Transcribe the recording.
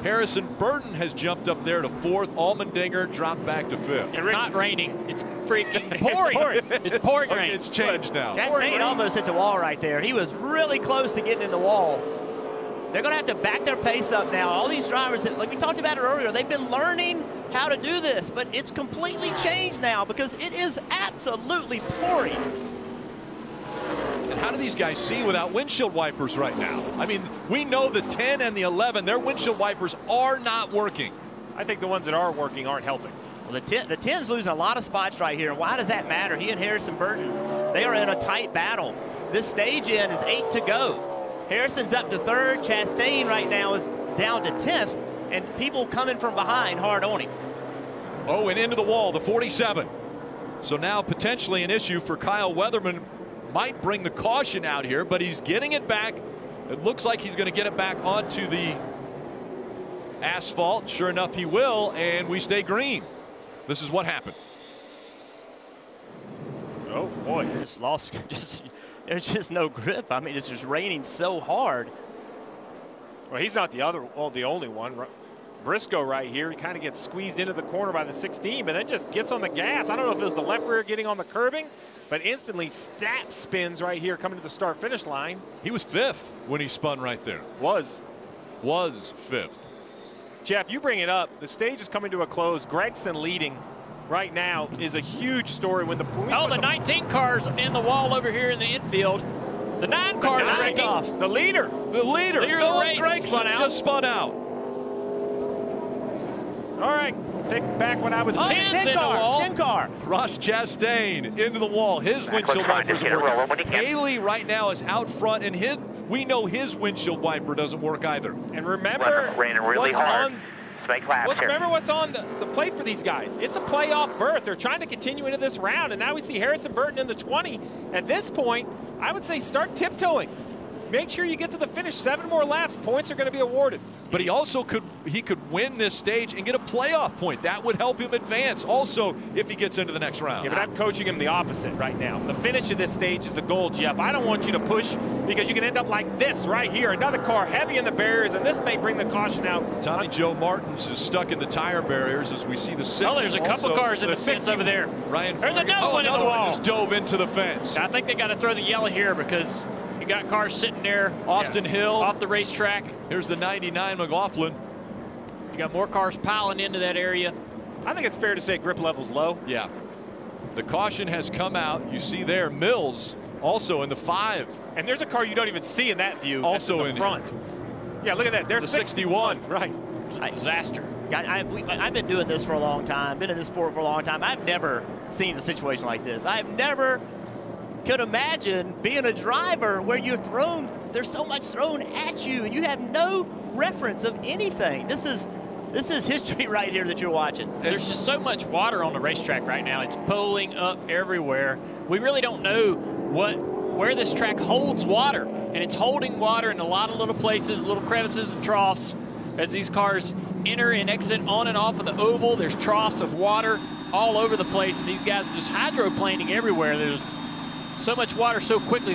Harrison Burton has jumped up there to 4th. Allmendinger dropped back to 5th. It's not raining. It's freaking pouring. It's pouring rain. It's changed now. Chastain almost hit the wall right there. He was really close to getting in the wall. They're going to have to back their pace up now. All these drivers, like we talked about it earlier, they've been learning how to do this, but it's completely changed now because it is absolutely pouring. And how do these guys see without windshield wipers right now? I mean, we know the 10 and the 11, their windshield wipers are not working. I think the ones that are working aren't helping. Well, the 10's losing a lot of spots right here. Why does that matter? He and Harrison Burton, they are in a tight battle. This stage in is 8 to go. Harrison's up to 3rd. Chastain right now is down to 10th, and people coming from behind hard on him. Oh, and into the wall, the 47. So now potentially an issue for Kyle Weatherman. Might bring the caution out here, but he's getting it back. It looks like he's going to get it back onto the asphalt. Sure enough, he will, and we stay green. This is what happened. Oh, boy. Just lost, there's just no grip. I mean, it's just raining so hard. Well, he's not the only one. Briscoe right here, he kind of gets squeezed into the corner by the 16, but then just gets on the gas. I don't know if it was the left rear getting on the curbing, but instantly spins right here coming to the start-finish line. He was 5th when he spun right there. Was 5th. Jeff, you bring it up. The stage is coming to a close. Gregson leading right now is a huge story. When the 19 cars in the wall over here in the infield. The 9 cars break off. The leader. The leader of the race Gregson just spun out. All right, take back when I was 10 car, 10 car. Ross Chastain into the wall. His windshield wipers are working. Haley right now is out front, and we know his windshield wiper doesn't work either. And remember, remember what's on the plate for these guys. It's a playoff berth. They're trying to continue into this round, and now we see Harrison Burton in the 20. At this point, I would say start tiptoeing. Make sure you get to the finish. 7 more laps. Points are going to be awarded. But he also could win this stage and get a playoff point. That would help him advance also if he gets into the next round. Yeah, but I'm coaching him the opposite right now. The finish of this stage is the goal, Jeff. I don't want you to push because you can end up like this right here. Another car heavy in the barriers, and this may bring the caution out. Tommy Joe Martins is stuck in the tire barriers as we see the 60. Oh, there's a couple cars in the fence over there. Ryan, there's another one in the wall. Just dove into the fence. I think they got to throw the yellow here because you got cars sitting there. Austin Hill off the racetrack. Here's the 99 McLaughlin. You got more cars piling into that area. I think it's fair to say grip level's low. Yeah. The caution has come out. You see there, Mills also in the 5. And there's a car you don't even see in that view. Also in the front. Yeah, look at that. There's the 61. Right. Disaster. I've been doing this for a long time, been in this sport for a long time. I've never seen a situation like this. I've never could imagine being a driver where there's so much thrown at you and you have no reference of anything. This is history right here that you're watching. There's just so much water on the racetrack right now. It's pooling up everywhere. We really don't know where this track holds water, and it's holding water in a lot of little places, little crevices and troughs. As these cars enter and exit on and off of the oval, there's troughs of water all over the place, and these guys are just hydroplaning everywhere. There's so much water so quickly